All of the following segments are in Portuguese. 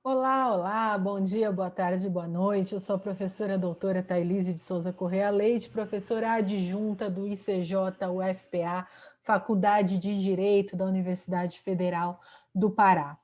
Olá, olá, bom dia, boa tarde, boa noite. Eu sou a professora doutora Thailise de Souza Correia Leite, professora adjunta do ICJ UFPA, Faculdade de Direito da Universidade Federal do Pará.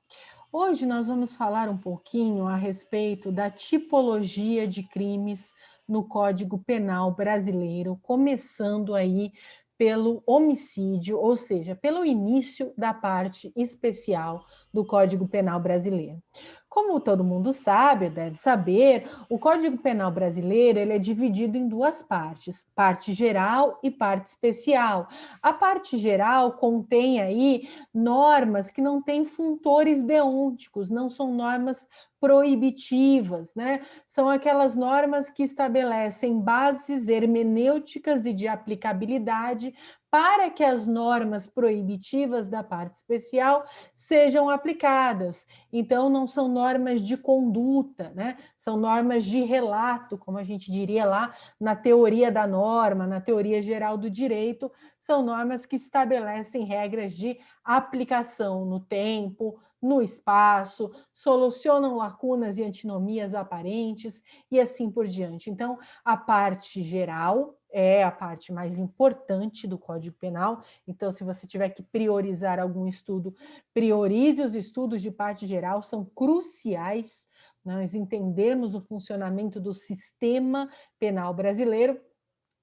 Hoje nós vamos falar um pouquinho a respeito da tipologia de crimes no Código Penal brasileiro, começando aí pelo homicídio, ou seja, pelo início da parte especial do Código Penal brasileiro. Como todo mundo sabe, deve saber, o Código Penal brasileiro ele é dividido em duas partes, parte geral e parte especial. A parte geral contém aí normas que não têm funtores deonticos, não são normas proibitivas, né? São aquelas normas que estabelecem bases hermenêuticas e de aplicabilidade para que as normas proibitivas da parte especial sejam aplicadas. Então, não são normas de conduta, né? São normas de relato, como a gente diria lá na teoria da norma, na teoria geral do direito, são normas que estabelecem regras de aplicação no tempo, no espaço, solucionam lacunas e antinomias aparentes e assim por diante. Então, a parte geral é a parte mais importante do Código Penal. Então, se você tiver que priorizar algum estudo, priorize os estudos de parte geral, são cruciais nós entendermos o funcionamento do sistema penal brasileiro.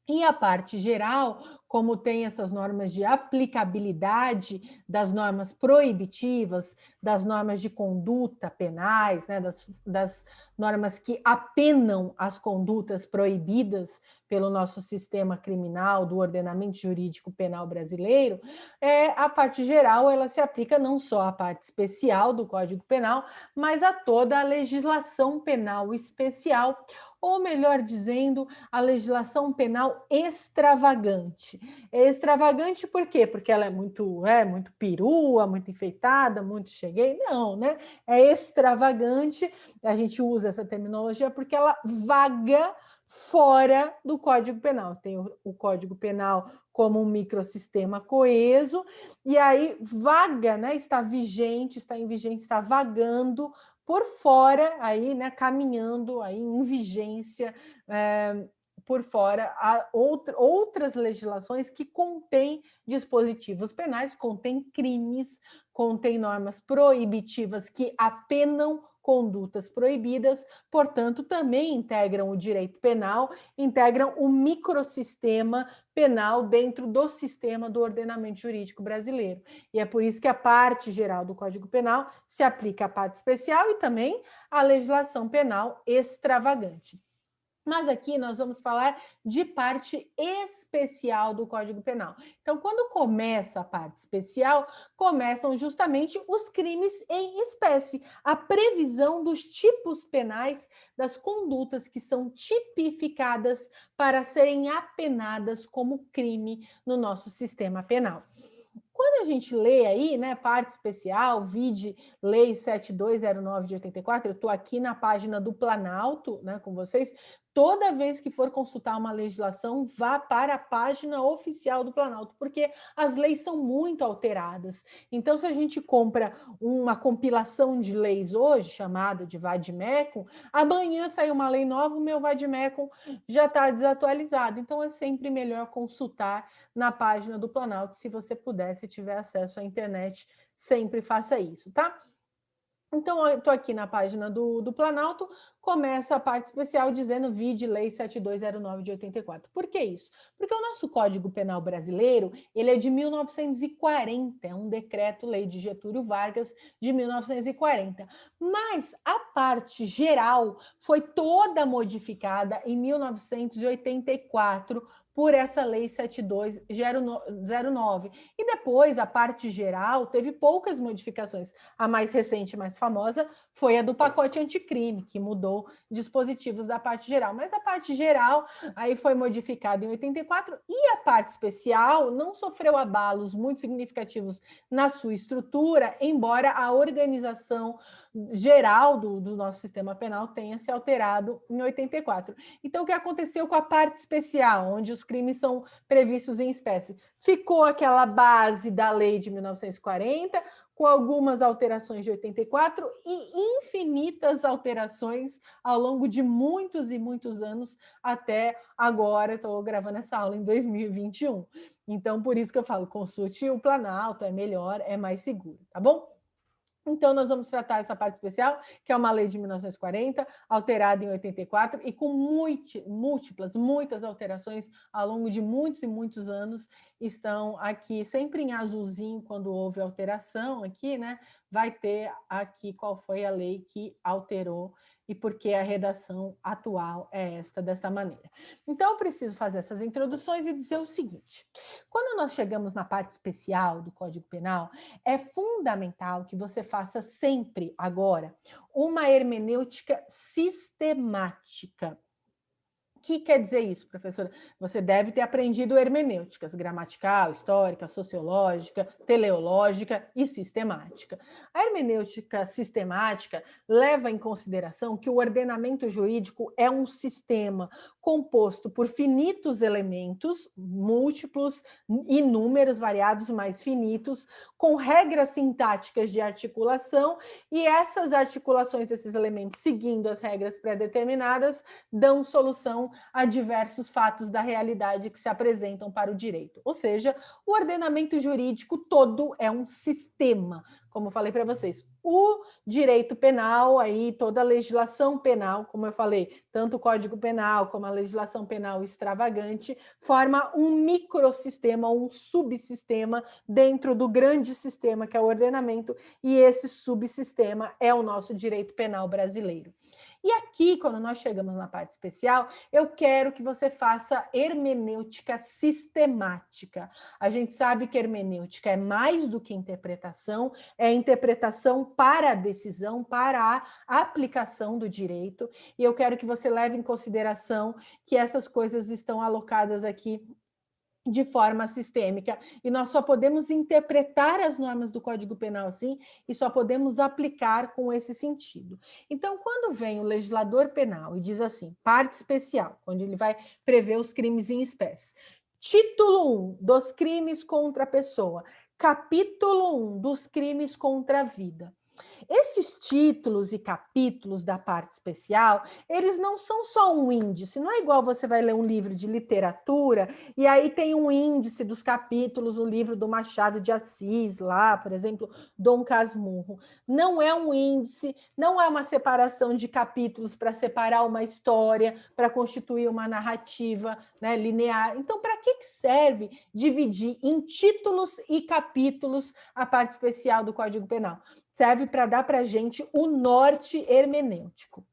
E a parte geral, como tem essas normas de aplicabilidade das normas proibitivas, das normas de conduta penais, né, das normas que apenam as condutas proibidas pelo nosso sistema criminal, do ordenamento jurídico penal brasileiro, a parte geral ela se aplica não só à parte especial do Código Penal, mas a toda a legislação penal especial, ou melhor dizendo, a legislação penal extravagante. É extravagante por quê? Porque ela muito perua, muito enfeitada, muito cheguei. Não, né? É extravagante, a gente usa essa terminologia porque ela vaga fora do Código Penal. Tem o Código Penal como um microsistema coeso, e aí vaga, né? Está vigente, está em vigência, está vagando por fora, aí, né, caminhando aí em vigência, por fora, há outras legislações que contêm dispositivos penais, contêm crimes, contêm normas proibitivas que apenam condutas proibidas, portanto, também integram o direito penal, integram o microsistema penal dentro do sistema do ordenamento jurídico brasileiro. E é por isso que a parte geral do Código Penal se aplica à parte especial e também à legislação penal extravagante. Mas aqui nós vamos falar de parte especial do Código Penal. Então, quando começa a parte especial, começam justamente os crimes em espécie, a previsão dos tipos penais das condutas que são tipificadas para serem apenadas como crime no nosso sistema penal. Quando a gente lê aí, né, parte especial, vide Lei 7209 de 84, eu estou aqui na página do Planalto, né, com vocês. Toda vez que for consultar uma legislação, vá para a página oficial do Planalto, porque as leis são muito alteradas. Então, se a gente compra uma compilação de leis hoje, chamada de Vademecum, amanhã sai uma lei nova, o meu Vademecum já está desatualizado. Então, é sempre melhor consultar na página do Planalto, se você puder, se tiver acesso à internet, sempre faça isso, tá? Então, eu estou aqui na página do Planalto, começa a parte especial dizendo vide Lei 7209 de 84. Por que isso? Porque o nosso Código Penal brasileiro, ele é de 1940, é um decreto-lei de Getúlio Vargas de 1940. Mas a parte geral foi toda modificada em 1984 por essa Lei 7209. E depois, a parte geral teve poucas modificações. A mais recente, mais famosa, foi a do pacote anticrime, que mudou dispositivos da parte geral. Mas a parte geral aí foi modificada em 84 e a parte especial não sofreu abalos muito significativos na sua estrutura, embora a organização geral do nosso sistema penal tenha se alterado em 84. Então, o que aconteceu com a parte especial, onde os crimes são previstos em espécie? Ficou aquela base da lei de 1940, com algumas alterações de 84 e infinitas alterações ao longo de muitos e muitos anos até agora. Estou gravando essa aula em 2021. Então, por isso que eu falo, consulte o Planalto, é melhor, é mais seguro, tá bom? Então, nós vamos tratar essa parte especial, que é uma lei de 1940, alterada em 84, e com muitas alterações ao longo de muitos e muitos anos, estão aqui, sempre em azulzinho, quando houve alteração aqui, né? Vai ter aqui qual foi a lei que alterou e por que a redação atual é desta maneira. Então, eu preciso fazer essas introduções e dizer o seguinte: quando nós chegamos na parte especial do Código Penal, é fundamental que você faça sempre, agora, uma hermenêutica sistemática. O que quer dizer isso, professora? Você deve ter aprendido hermenêuticas, gramatical, histórica, sociológica, teleológica e sistemática. A hermenêutica sistemática leva em consideração que o ordenamento jurídico é um sistema composto por finitos elementos, múltiplos, inúmeros, variados, mais finitos, com regras sintáticas de articulação, e essas articulações desses elementos, seguindo as regras pré-determinadas, dão solução a diversos fatos da realidade que se apresentam para o direito. Ou seja, o ordenamento jurídico todo é um sistema. Como eu falei para vocês, o direito penal, aí toda a legislação penal, como eu falei, tanto o Código Penal como a legislação penal extravagante, forma um microsistema, um subsistema dentro do grande sistema que é o ordenamento, e esse subsistema é o nosso direito penal brasileiro. E aqui, quando nós chegamos na parte especial, eu quero que você faça hermenêutica sistemática. A gente sabe que hermenêutica é mais do que interpretação, é interpretação para a decisão, para a aplicação do direito, e eu quero que você leve em consideração que essas coisas estão alocadas aqui de forma sistêmica, e nós só podemos interpretar as normas do Código Penal assim, e só podemos aplicar com esse sentido. Então, quando vem o legislador penal e diz assim, parte especial, onde ele vai prever os crimes em espécie, título 1 dos crimes contra a pessoa, capítulo 1 dos crimes contra a vida. Esses títulos e capítulos da parte especial, eles não são só um índice, não é igual você vai ler um livro de literatura e aí tem um índice dos capítulos, o livro do Machado de Assis, lá, por exemplo, Dom Casmurro. Não é um índice, não é uma separação de capítulos para separar uma história, para constituir uma narrativa, né, linear. Então, para que serve dividir em títulos e capítulos a parte especial do Código Penal? Serve para dar para a gente o norte hermenêutico.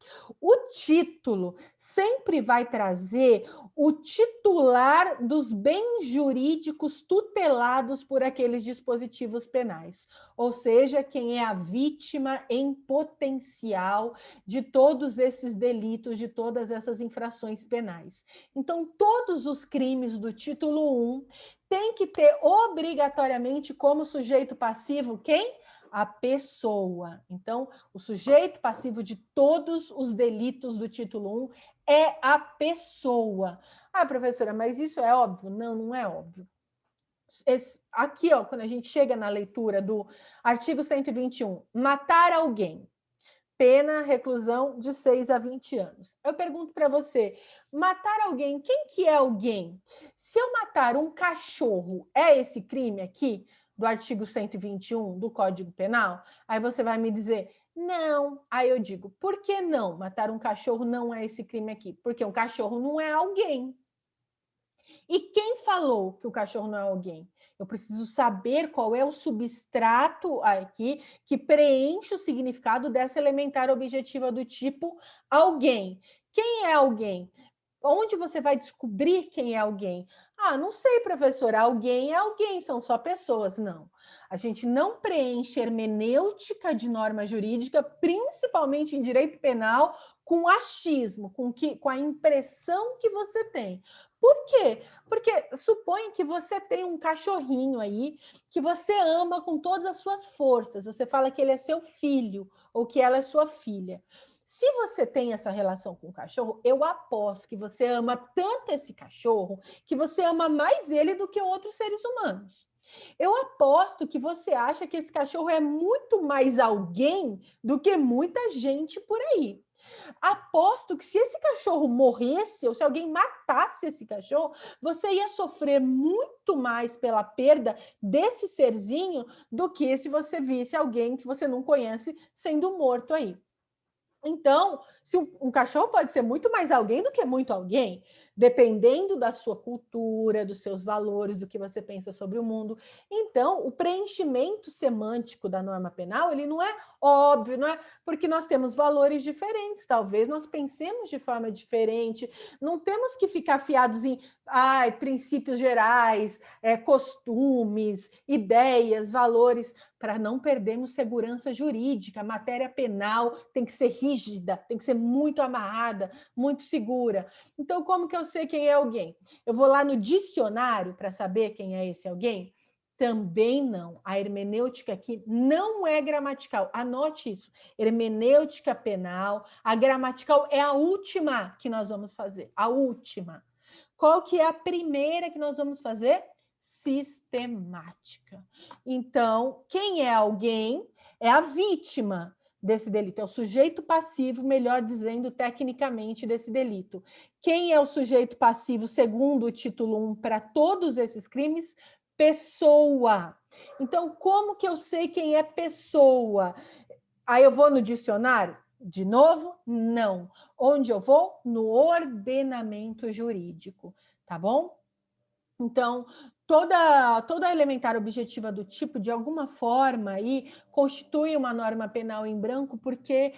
O título sempre vai trazer o titular dos bens jurídicos tutelados por aqueles dispositivos penais, ou seja, quem é a vítima em potencial de todos esses delitos, de todas essas infrações penais. Então, todos os crimes do título 1 têm que ter obrigatoriamente como sujeito passivo quem? A pessoa. Então, o sujeito passivo de todos os delitos do título 1 é a pessoa. Ah, professora, mas isso é óbvio? Não, não é óbvio. Aqui, ó, quando a gente chega na leitura do artigo 121, matar alguém, pena, reclusão de 6 a 20 anos. Eu pergunto para você, matar alguém, quem que é alguém? Se eu matar um cachorro, é esse crime aqui? Do artigo 121 do Código Penal, aí você vai me dizer, não. Aí eu digo, por que não? Matar um cachorro não é esse crime aqui. Porque um cachorro não é alguém. E quem falou que o cachorro não é alguém? Eu preciso saber qual é o substrato aqui que preenche o significado dessa elementar objetiva do tipo alguém. Quem é alguém? Onde você vai descobrir quem é alguém? Ah, não sei, professora. Alguém é alguém, são só pessoas. Não. A gente não preenche hermenêutica de norma jurídica, principalmente em direito penal, com achismo, com a impressão que você tem. Por quê? Porque supõe que você tem um cachorrinho aí que você ama com todas as suas forças. Você fala que ele é seu filho ou que ela é sua filha. Se você tem essa relação com o cachorro, eu aposto que você ama tanto esse cachorro que você ama mais ele do que outros seres humanos. Eu aposto que você acha que esse cachorro é muito mais alguém do que muita gente por aí. Aposto que se esse cachorro morresse, ou se alguém matasse esse cachorro, você ia sofrer muito mais pela perda desse serzinho do que se você visse alguém que você não conhece sendo morto aí. Então, se um cachorro pode ser muito mais alguém do que muito alguém, dependendo da sua cultura, dos seus valores, do que você pensa sobre o mundo. Então, o preenchimento semântico da norma penal, ele não é óbvio, não é porque nós temos valores diferentes, talvez nós pensemos de forma diferente, não temos que ficar fiados em princípios gerais, costumes, ideias, valores, para não perdermos segurança jurídica. A matéria penal tem que ser rígida, tem que ser muito amarrada, muito segura. Então, como que eu sei quem é alguém? Eu vou lá no dicionário para saber quem é esse alguém? Também não. A hermenêutica aqui não é gramatical. Anote isso. Hermenêutica penal, a gramatical é a última que nós vamos fazer. A última. Qual que é a primeira que nós vamos fazer? Sistemática. Então, quem é alguém? É a vítima desse delito, é o sujeito passivo, melhor dizendo, tecnicamente, desse delito. Quem é o sujeito passivo, segundo o título 1, para todos esses crimes? Pessoa. Então, como que eu sei quem é pessoa? Aí eu vou no dicionário? De novo, não. Onde eu vou? No ordenamento jurídico, tá bom? Então, toda elementar objetiva do tipo, de alguma forma, aí, constitui uma norma penal em branco, porque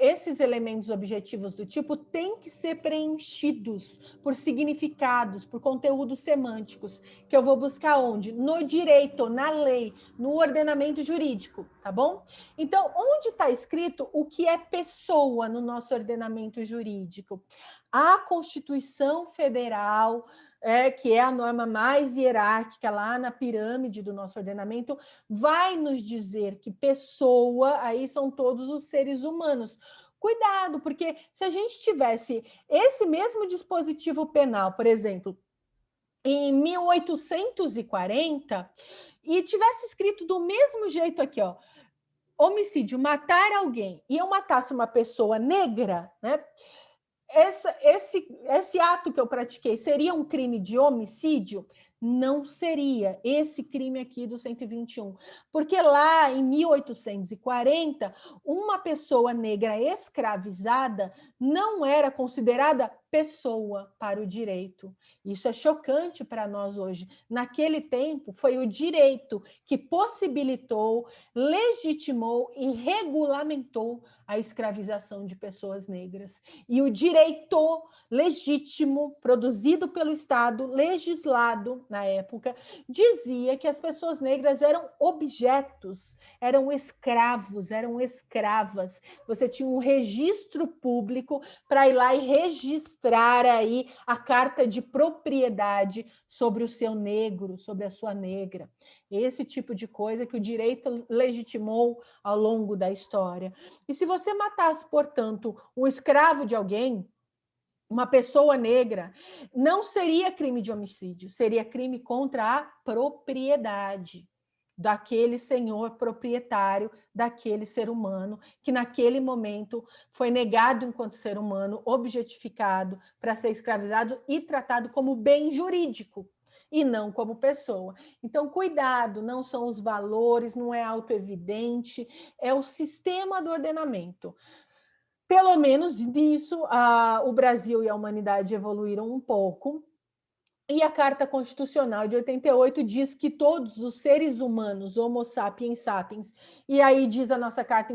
esses elementos objetivos do tipo têm que ser preenchidos por significados, por conteúdos semânticos, que eu vou buscar onde? No direito, na lei, no ordenamento jurídico, tá bom? Então, onde está escrito o que é pessoa no nosso ordenamento jurídico? A Constituição Federal, que é a norma mais hierárquica lá na pirâmide do nosso ordenamento, vai nos dizer que pessoa, aí são todos os seres humanos. Cuidado, porque se a gente tivesse esse mesmo dispositivo penal, por exemplo, em 1840, e tivesse escrito do mesmo jeito aqui, ó, homicídio, matar alguém, e eu matasse uma pessoa negra, né? Esse ato que eu pratiquei seria um crime de homicídio? Não seria esse crime aqui do 121, porque lá em 1840, uma pessoa negra escravizada não era considerada pessoa para o direito. Isso é chocante para nós hoje. Naquele tempo, foi o direito que possibilitou, legitimou e regulamentou a escravização de pessoas negras. E o direito legítimo, produzido pelo Estado, legislado na época, dizia que as pessoas negras eram objetos, eram escravos, eram escravas. Você tinha um registro público para ir lá e registrar aí a carta de propriedade sobre o seu negro, sobre a sua negra. Esse tipo de coisa que o direito legitimou ao longo da história. E se você matasse, portanto, um escravo de alguém, uma pessoa negra, não seria crime de homicídio, seria crime contra a propriedade daquele senhor proprietário, daquele ser humano, que naquele momento foi negado enquanto ser humano, objetificado para ser escravizado e tratado como bem jurídico e não como pessoa. Então, cuidado, não são os valores, não é autoevidente, é o sistema do ordenamento. Pelo menos nisso, o Brasil e a humanidade evoluíram um pouco. E a Carta Constitucional de 88 diz que todos os seres humanos, Homo sapiens sapiens, e aí diz a nossa Carta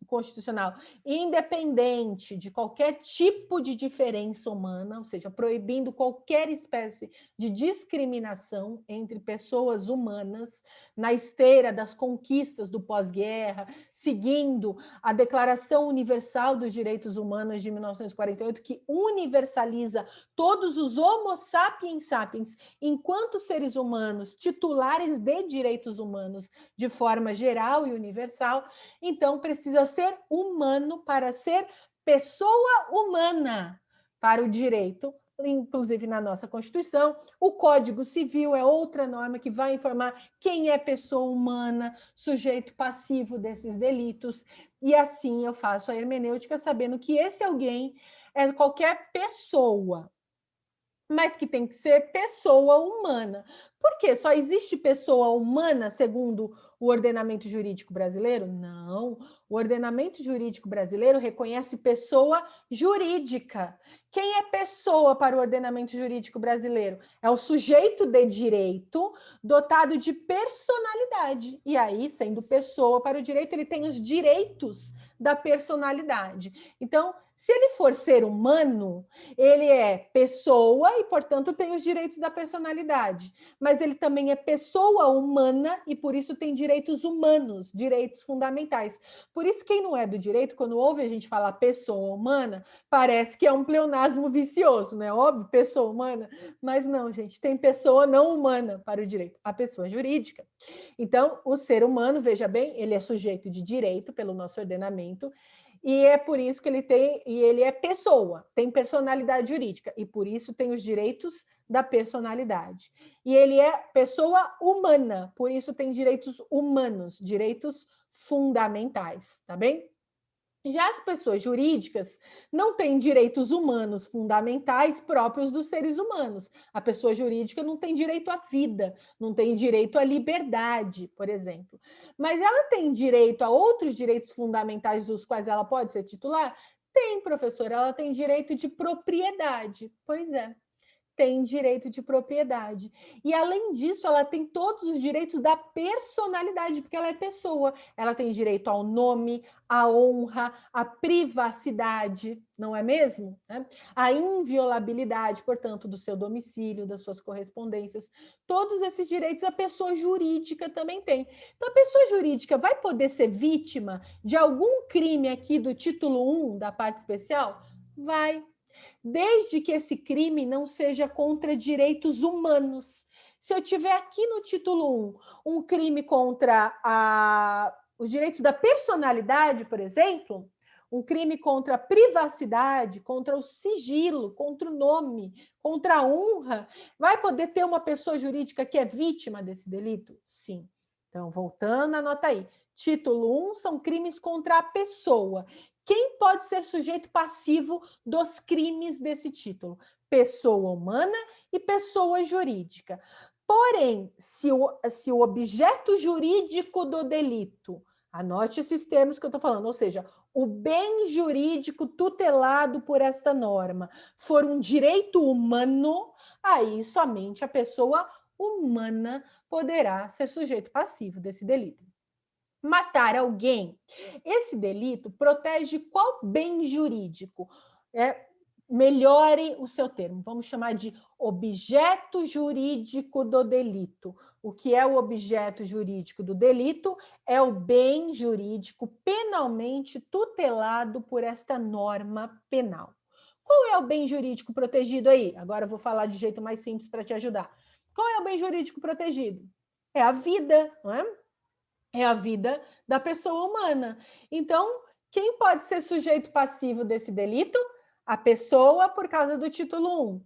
Constitucional, independente de qualquer tipo de diferença humana, ou seja, proibindo qualquer espécie de discriminação entre pessoas humanas, na esteira das conquistas do pós-guerra, seguindo a Declaração Universal dos Direitos Humanos de 1948, que universaliza todos os Homo sapiens sapiens, enquanto seres humanos titulares de direitos humanos de forma geral e universal, então precisa ser humano para ser pessoa humana para o direito inclusive na nossa Constituição. O Código Civil é outra norma que vai informar quem é pessoa humana, sujeito passivo desses delitos, e assim eu faço a hermenêutica sabendo que esse alguém é qualquer pessoa, mas que tem que ser pessoa humana. Por quê? Só existe pessoa humana segundo o ordenamento jurídico brasileiro? Não. O ordenamento jurídico brasileiro reconhece pessoa jurídica. Quem é pessoa para o ordenamento jurídico brasileiro? É o sujeito de direito dotado de personalidade. E aí, sendo pessoa para o direito, ele tem os direitos da personalidade. Então, se ele for ser humano, ele é pessoa e, portanto, tem os direitos da personalidade. Mas ele também é pessoa humana e, por isso, tem direitos humanos, direitos fundamentais. Por isso, quem não é do direito, quando ouve a gente falar pessoa humana, parece que é um pleonasmo vicioso, né? Óbvio, pessoa humana. Mas não, gente, tem pessoa não humana para o direito, a pessoa jurídica. Então, o ser humano, veja bem, ele é sujeito de direito pelo nosso ordenamento, e é por isso que ele é pessoa, tem personalidade jurídica, e por isso tem os direitos da personalidade. E ele é pessoa humana, por isso tem direitos humanos, direitos fundamentais, tá bem? Já as pessoas jurídicas não têm direitos humanos fundamentais próprios dos seres humanos. A pessoa jurídica não tem direito à vida, não tem direito à liberdade, por exemplo. Mas ela tem direito a outros direitos fundamentais dos quais ela pode ser titular? Tem, professora, ela tem direito de propriedade. Pois é, tem direito de propriedade. E, além disso, ela tem todos os direitos da personalidade, porque ela é pessoa. Ela tem direito ao nome, à honra, à privacidade, não é mesmo? A inviolabilidade, portanto, do seu domicílio, das suas correspondências. Todos esses direitos a pessoa jurídica também tem. Então, a pessoa jurídica vai poder ser vítima de algum crime aqui do título 1 da parte especial? Vai, desde que esse crime não seja contra direitos humanos. Se eu tiver aqui no título 1 um crime contra os direitos da personalidade, por exemplo, um crime contra a privacidade, contra o sigilo, contra o nome, contra a honra, vai poder ter uma pessoa jurídica que é vítima desse delito? Sim. Então, voltando, anota aí. Título 1 são crimes contra a pessoa. Quem pode ser sujeito passivo dos crimes desse título? Pessoa humana e pessoa jurídica. Porém, se o objeto jurídico do delito, anote esses termos que eu estou falando, ou seja, o bem jurídico tutelado por esta norma for um direito humano, aí somente a pessoa humana poderá ser sujeito passivo desse delito. Matar alguém. Esse delito protege qual bem jurídico? Melhore o seu termo. Vamos chamar de objeto jurídico do delito. O que é o objeto jurídico do delito? É o bem jurídico penalmente tutelado por esta norma penal. Qual é o bem jurídico protegido aí? Agora eu vou falar de jeito mais simples para te ajudar. Qual é o bem jurídico protegido? É a vida, não é? É a vida da pessoa humana. Então, quem pode ser sujeito passivo desse delito? A pessoa, por causa do título 1.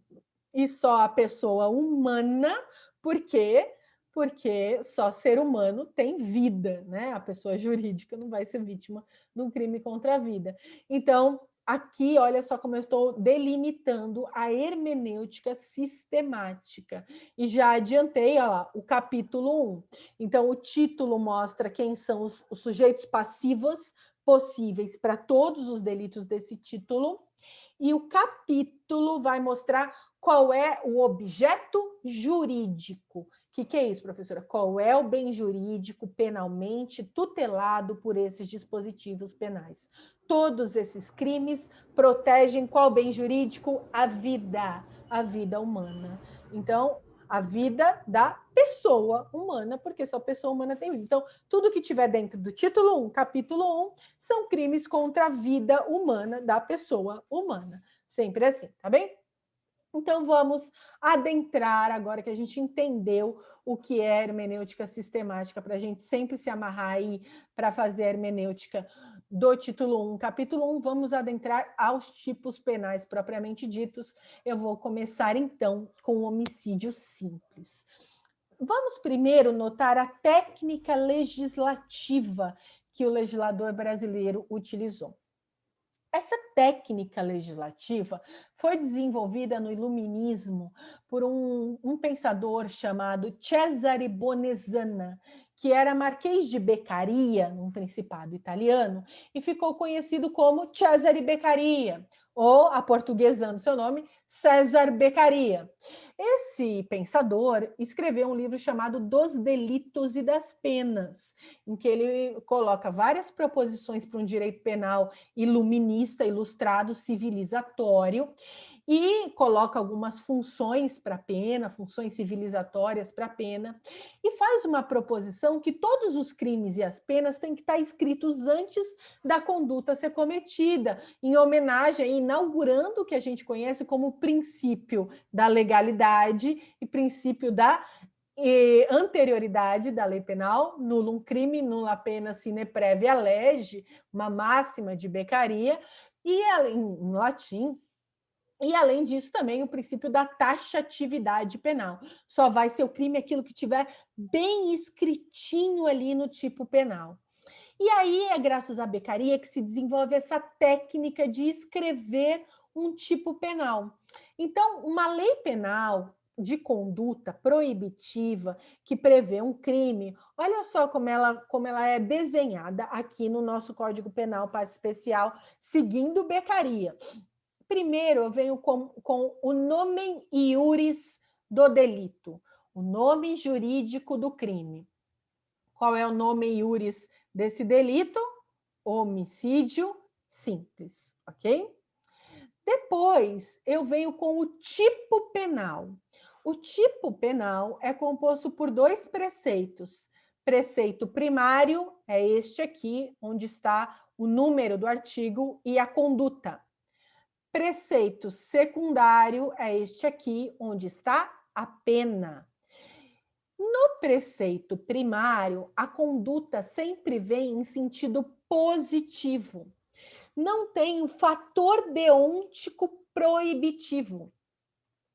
E só a pessoa humana, por quê? Porque só ser humano tem vida, né? A pessoa jurídica não vai ser vítima de um crime contra a vida. Então, aqui, olha só como eu estou delimitando a hermenêutica sistemática. E já adiantei, olha lá, o capítulo 1. Então, o título mostra quem são os sujeitos passivos possíveis para todos os delitos desse título. E o capítulo vai mostrar qual é o objeto jurídico. O que é isso, professora? Qual é o bem jurídico penalmente tutelado por esses dispositivos penais? Todos esses crimes protegem qual bem jurídico? A vida humana. Então, a vida da pessoa humana, porque só pessoa humana tem vida. Então, tudo que tiver dentro do título 1, capítulo 1, são crimes contra a vida humana da pessoa humana. Sempre assim, tá bem? Então, vamos adentrar, agora que a gente entendeu o que é hermenêutica sistemática, para a gente sempre se amarrar aí para fazer hermenêutica do título 1. Capítulo 1, vamos adentrar aos tipos penais propriamente ditos. Eu vou começar, então, com o homicídio simples. Vamos primeiro notar a técnica legislativa que o legislador brasileiro utilizou. Essa técnica legislativa foi desenvolvida no Iluminismo por um pensador chamado Cesare Bonezana, que era marquês de Beccaria, num principado italiano, e ficou conhecido como Cesare Beccaria, ou, aportuguesando seu nome, César Beccaria. Esse pensador escreveu um livro chamado Dos Delitos e das Penas, em que ele coloca várias proposições para um direito penal iluminista, ilustrado, civilizatório, e coloca algumas funções para a pena, funções civilizatórias para a pena, e faz uma proposição que todos os crimes e as penas têm que estar escritos antes da conduta ser cometida, em homenagem, inaugurando o que a gente conhece como princípio da legalidade e princípio da anterioridade da lei penal, nullum crime, nulla pena sine previa lege, uma máxima de Beccaria, e em latim. E, além disso, também o princípio da taxatividade penal. Só vai ser o crime aquilo que tiver bem escritinho ali no tipo penal. E aí é graças à Beccaria que se desenvolve essa técnica de escrever um tipo penal. Então, uma lei penal de conduta proibitiva que prevê um crime, olha só como ela é desenhada aqui no nosso Código Penal, parte especial, seguindo Beccaria. Primeiro, eu venho com o nomen iuris do delito, o nome jurídico do crime. Qual é o nome iuris desse delito? Homicídio simples, ok? Depois, eu venho com o tipo penal. O tipo penal é composto por dois preceitos. Preceito primário é este aqui, onde está o número do artigo e a conduta. Preceito secundário é este aqui, onde está a pena. No preceito primário, a conduta sempre vem em sentido positivo. Não tem o fator deontico proibitivo.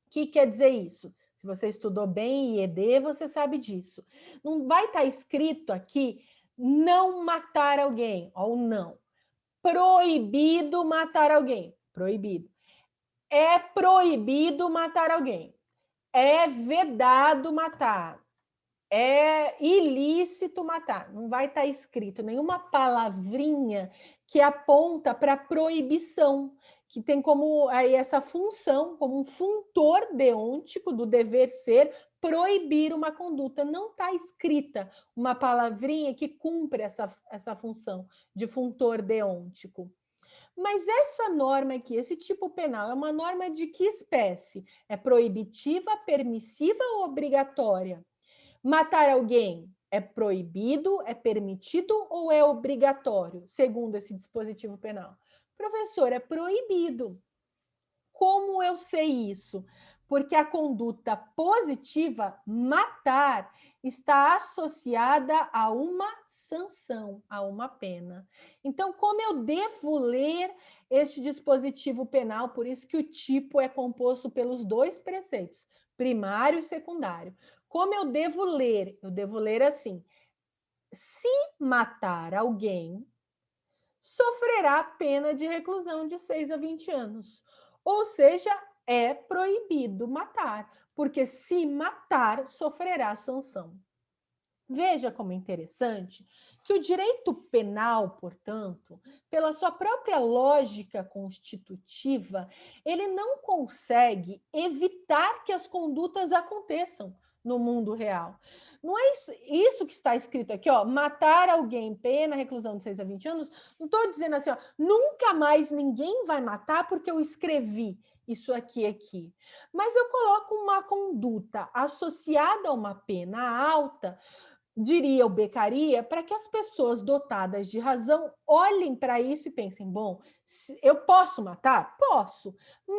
O que quer dizer isso? Se você estudou bem IED, você sabe disso. Não vai estar escrito aqui não matar alguém, ou não. Proibido matar alguém. Proibido. É proibido matar alguém. É vedado matar. É ilícito matar. Não vai estar escrito nenhuma palavrinha que aponta para proibição, que tem como aí essa função, como um funtor deontico do dever ser, proibir uma conduta. Não está escrita uma palavrinha que cumpre essa função de funtor deontico. Mas essa norma aqui, esse tipo penal, é uma norma de que espécie? É proibitiva, permissiva ou obrigatória? Matar alguém é proibido, é permitido ou é obrigatório, segundo esse dispositivo penal? Professor, é proibido. Como eu sei isso? Porque a conduta positiva, matar, está associada a uma sanção, a uma pena. Então, como eu devo ler este dispositivo penal? Por isso que o tipo é composto pelos dois preceitos, primário e secundário. Como eu devo ler? Eu devo ler assim: se matar alguém, sofrerá pena de reclusão de 6 a 20 anos. Ou seja, é proibido matar, porque se matar, sofrerá sanção. Veja como é interessante que o direito penal, portanto, pela sua própria lógica constitutiva, ele não consegue evitar que as condutas aconteçam no mundo real. Não é isso que está escrito aqui, ó, matar alguém, pena, reclusão de 6 a 20 anos. Não estou dizendo assim, ó, nunca mais ninguém vai matar porque eu escrevi isso aqui. Mas eu coloco uma conduta associada a uma pena alta diria o Beccaria, para que as pessoas dotadas de razão olhem para isso e pensem: bom, eu posso matar? Posso,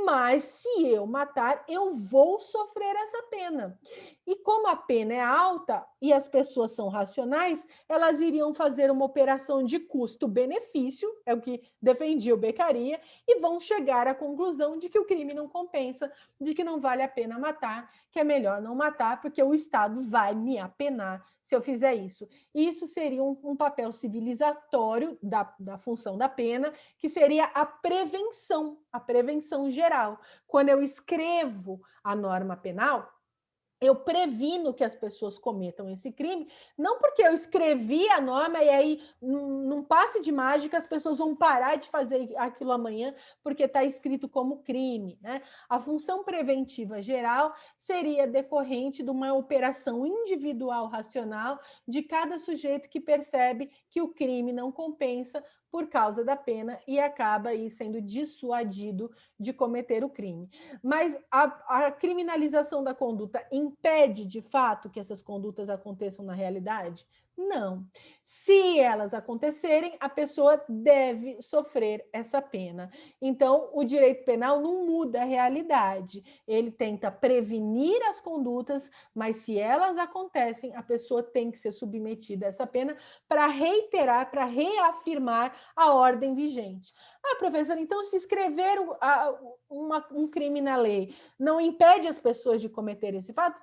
mas se eu matar, eu vou sofrer essa pena. E como a pena é alta e as pessoas são racionais, elas iriam fazer uma operação de custo-benefício, é o que defendia o Beccaria, e vão chegar à conclusão de que o crime não compensa, de que não vale a pena matar, que é melhor não matar, porque o Estado vai me apenar se eu fizer isso. Isso seria um papel civilizatório da função da pena, que seria a prevenção geral. Quando eu escrevo a norma penal, eu previno que as pessoas cometam esse crime, não porque eu escrevi a norma e aí, num passe de mágica, as pessoas vão parar de fazer aquilo amanhã porque está escrito como crime, né? A função preventiva geral seria decorrente de uma operação individual racional de cada sujeito que percebe que o crime não compensa por causa da pena e acaba aí sendo dissuadido de cometer o crime. Mas a criminalização da conduta impede, de fato, que essas condutas aconteçam na realidade? Não. Se elas acontecerem, a pessoa deve sofrer essa pena. Então, o direito penal não muda a realidade. Ele tenta prevenir as condutas, mas se elas acontecem, a pessoa tem que ser submetida a essa pena para reiterar, para reafirmar a ordem vigente. Ah, professor, então se escrever um crime na lei não impede as pessoas de cometer esse fato?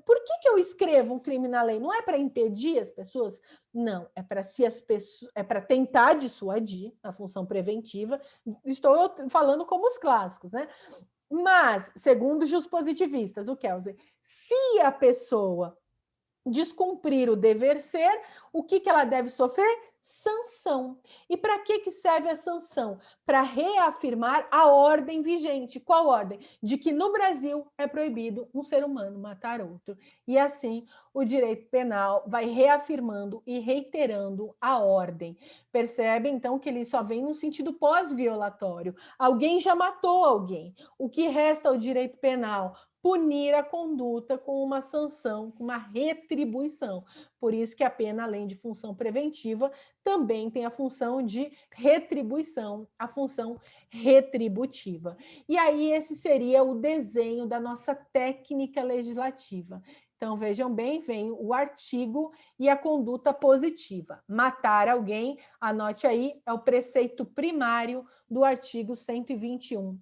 Por que eu escrevo um crime na lei? Não é para impedir as pessoas? Não, é para se as pessoas, é para tentar dissuadir a função preventiva. Estou falando como os clássicos, né? Mas, segundo os positivistas, o Kelsey, se a pessoa descumprir o dever ser, o que ela deve sofrer? Sanção. E para que serve a sanção? Para reafirmar a ordem vigente. Qual ordem? De que no Brasil é proibido um ser humano matar outro. E assim, o direito penal vai reafirmando e reiterando a ordem. Percebe, então, que ele só vem no sentido pós-violatório. Alguém já matou alguém. O que resta ao direito penal? Punir a conduta com uma sanção, com uma retribuição. Por isso que a pena, além de função preventiva, também tem a função de retribuição, a função retributiva. E aí esse seria o desenho da nossa técnica legislativa. Então, vejam bem, vem o artigo e a conduta positiva. Matar alguém, anote aí, é o preceito primário do artigo 121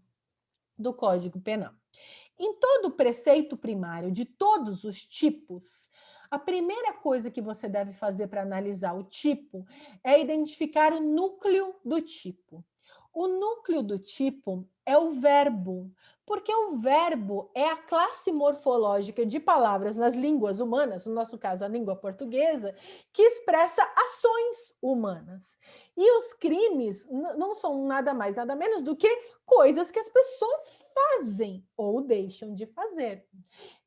do Código Penal. Em todo preceito primário, de todos os tipos, a primeira coisa que você deve fazer para analisar o tipo é identificar o núcleo do tipo. O núcleo do tipo é o verbo, porque o verbo é a classe morfológica de palavras nas línguas humanas, no nosso caso a língua portuguesa, que expressa ações humanas. E os crimes não são nada mais, nada menos do que coisas que as pessoas fazem ou deixam de fazer.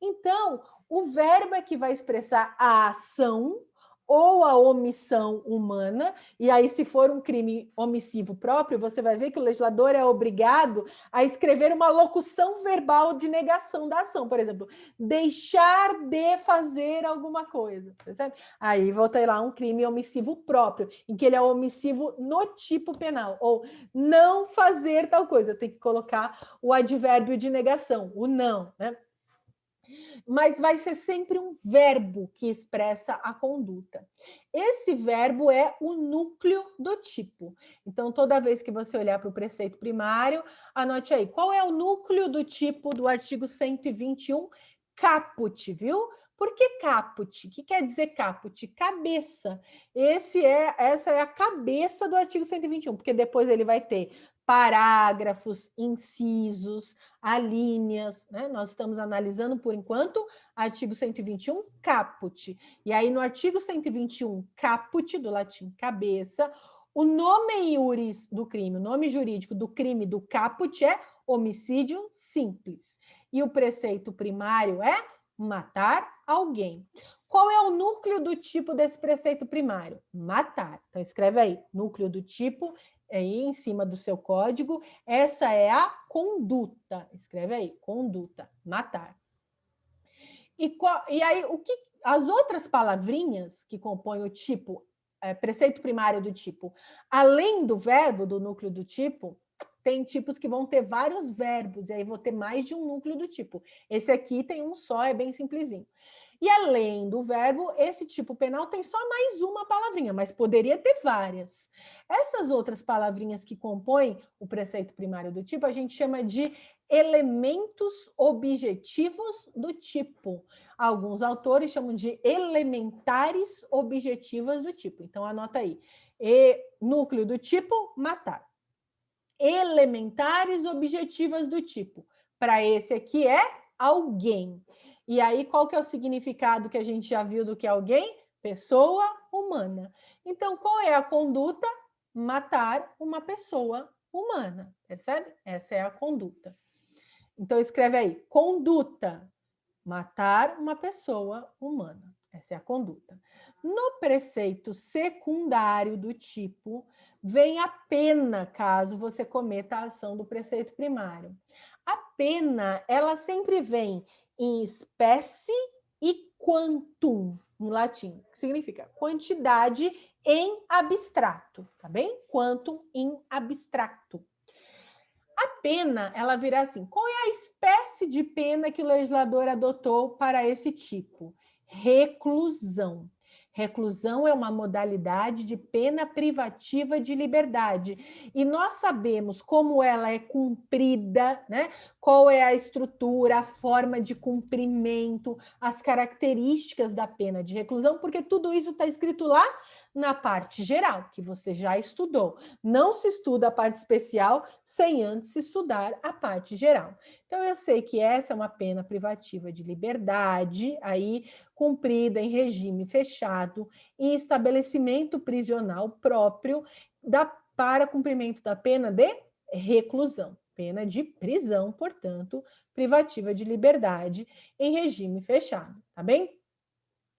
Então, o verbo é que vai expressar a ação ou a omissão humana, e aí, se for um crime omissivo próprio, você vai ver que o legislador é obrigado a escrever uma locução verbal de negação da ação, por exemplo, deixar de fazer alguma coisa, percebe? Aí voltei lá, um crime omissivo próprio, em que ele é omissivo no tipo penal, ou não fazer tal coisa, eu tenho que colocar o advérbio de negação, o não, né? Mas vai ser sempre um verbo que expressa a conduta. Esse verbo é o núcleo do tipo. Então, toda vez que você olhar para o preceito primário, anote aí, qual é o núcleo do tipo do artigo 121? Caput, viu? Por que caput? O que quer dizer caput? Cabeça. Essa é a cabeça do artigo 121, porque depois ele vai ter parágrafos, incisos, alíneas, né? Nós estamos analisando, por enquanto, artigo 121, caput. E aí, no artigo 121, caput, do latim cabeça, o nome iuris do crime, o nome jurídico do crime do caput é homicídio simples. E o preceito primário é matar alguém. Qual é o núcleo do tipo desse preceito primário? Matar. Então, escreve aí, núcleo do tipo, aí em cima do seu código, essa é a conduta. Escreve aí, conduta, matar. E aí, as outras palavrinhas que compõem o tipo, preceito primário do tipo, além do verbo, do núcleo do tipo, tem tipos que vão ter vários verbos, e aí vou ter mais de um núcleo do tipo. Esse aqui tem um só, é bem simplesinho. E além do verbo, esse tipo penal tem só mais uma palavrinha, mas poderia ter várias. Essas outras palavrinhas que compõem o preceito primário do tipo, a gente chama de elementos objetivos do tipo. Alguns autores chamam de elementares objetivas do tipo. Então, anota aí. Núcleo do tipo, matar. Elementares objetivas do tipo. Para esse aqui é alguém. E aí, qual que é o significado que a gente já viu do que é alguém? Pessoa humana. Então, qual é a conduta? Matar uma pessoa humana, percebe? Essa é a conduta. Então, escreve aí, conduta, matar uma pessoa humana. Essa é a conduta. No preceito secundário do tipo, vem a pena, caso você cometa a ação do preceito primário. A pena, ela sempre vem em espécie e quantum, em latim, que significa quantidade em abstrato, tá bem? Quantum em abstrato. A pena, ela virá assim, qual é a espécie de pena que o legislador adotou para esse tipo? Reclusão. Reclusão é uma modalidade de pena privativa de liberdade. E nós sabemos como ela é cumprida, né? Qual é a estrutura, a forma de cumprimento, as características da pena de reclusão, porque tudo isso está escrito lá na parte geral, que você já estudou. Não se estuda a parte especial sem antes estudar a parte geral. Então, eu sei que essa é uma pena privativa de liberdade, aí cumprida em regime fechado, em estabelecimento prisional próprio para cumprimento da pena de reclusão. Pena de prisão, portanto, privativa de liberdade em regime fechado, tá bem?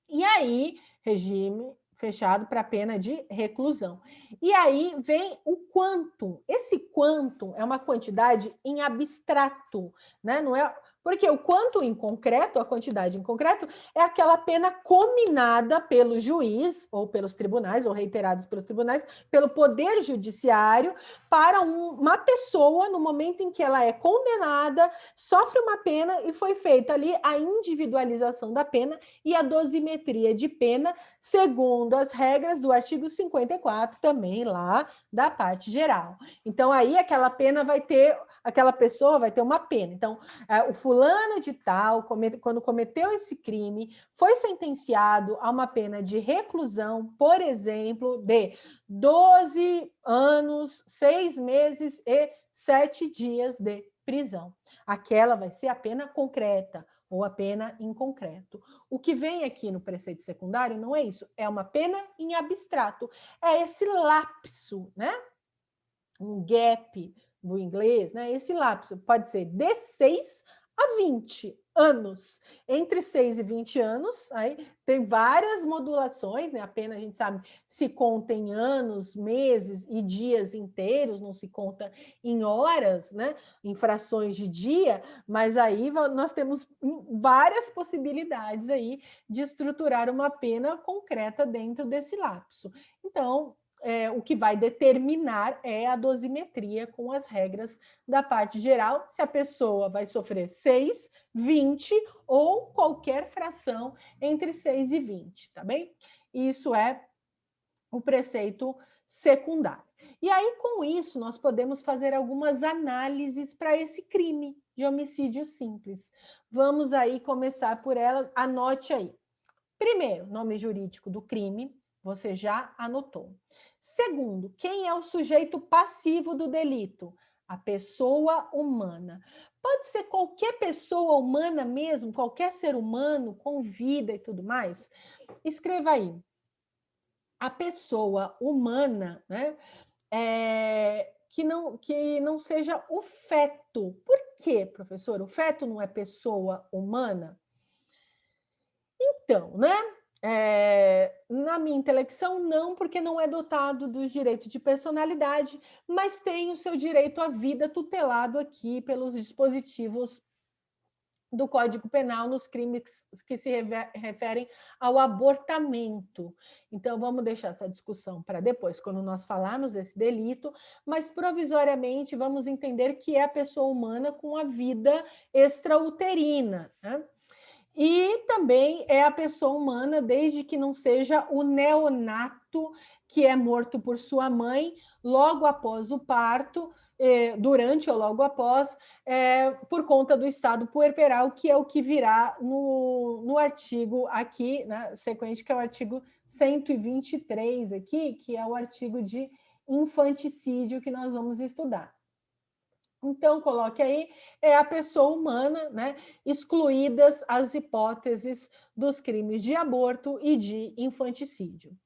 E aí, regime fechado para pena de reclusão. E aí vem o quantum. Esse quantum é uma quantidade em abstrato, né? Não é porque o quantum em concreto, a quantidade em concreto, é aquela pena combinada pelo juiz ou pelos tribunais, ou reiterados pelos tribunais, pelo poder judiciário para uma pessoa no momento em que ela é condenada, sofre uma pena e foi feita ali a individualização da pena e a dosimetria de pena, segundo as regras do artigo 54, também lá da parte geral. Então, aí aquela pena vai ter, aquela pessoa vai ter uma pena. Então, o fulano de tal, quando cometeu esse crime, foi sentenciado a uma pena de reclusão, por exemplo, de 12 anos, 6 meses e 7 dias de prisão. Aquela vai ser a pena concreta ou a pena em concreto. O que vem aqui no preceito secundário não é isso, é uma pena em abstrato. É esse lapso, né? Um gap do inglês, né? Esse lapso pode ser de 6 a 20 anos. Entre 6 e 20 anos, aí tem várias modulações, né? A pena a gente sabe se conta em anos, meses e dias inteiros, não se conta em horas, né? Em frações de dia, mas aí nós temos várias possibilidades aí de estruturar uma pena concreta dentro desse lapso. Então, o que vai determinar é a dosimetria com as regras da parte geral, se a pessoa vai sofrer 6, 20 ou qualquer fração entre 6 e 20, tá bem? Isso é o preceito secundário. E aí, com isso, nós podemos fazer algumas análises para esse crime de homicídio simples. Vamos aí começar por elas, anote aí. Primeiro, nome jurídico do crime, você já anotou. Segundo, quem é o sujeito passivo do delito? A pessoa humana. Pode ser qualquer pessoa humana mesmo, qualquer ser humano com vida e tudo mais. Escreva aí. A pessoa humana, né? Que não seja o feto. Por quê, professor? O feto não é pessoa humana? Então, né? Na minha intelecção, não, porque não é dotado dos direitos de personalidade, mas tem o seu direito à vida tutelado aqui pelos dispositivos do Código Penal nos crimes que se referem ao abortamento. Então, vamos deixar essa discussão para depois, quando nós falarmos desse delito, mas provisoriamente vamos entender que é a pessoa humana com a vida extrauterina, né? E também é a pessoa humana, desde que não seja o neonato que é morto por sua mãe logo após o parto, durante ou logo após, por conta do estado puerperal, que é o que virá no artigo aqui, né, sequente, que é o artigo 123 aqui, que é o artigo de infanticídio que nós vamos estudar. Então, coloque aí, é a pessoa humana, né, excluídas as hipóteses dos crimes de aborto e de infanticídio.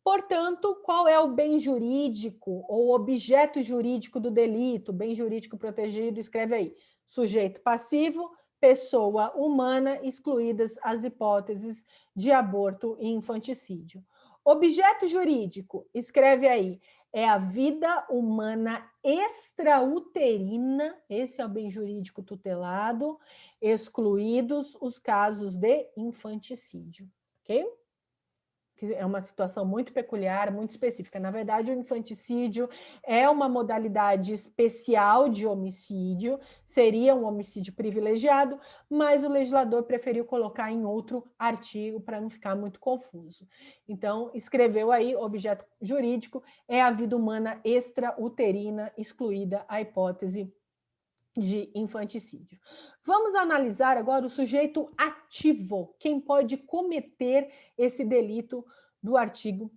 Portanto, qual é o bem jurídico ou objeto jurídico do delito? Bem jurídico protegido, escreve aí. Sujeito passivo, pessoa humana, excluídas as hipóteses de aborto e infanticídio. Objeto jurídico, escreve aí, é a vida humana extrauterina, esse é o bem jurídico tutelado, excluídos os casos de infanticídio, ok? Que é uma situação muito peculiar, muito específica. Na verdade, o infanticídio é uma modalidade especial de homicídio, seria um homicídio privilegiado, mas o legislador preferiu colocar em outro artigo para não ficar muito confuso. Então, escreveu aí, objeto jurídico é a vida humana extrauterina, excluída a hipótese de infanticídio. Vamos analisar agora o sujeito ativo, quem pode cometer esse delito do artigo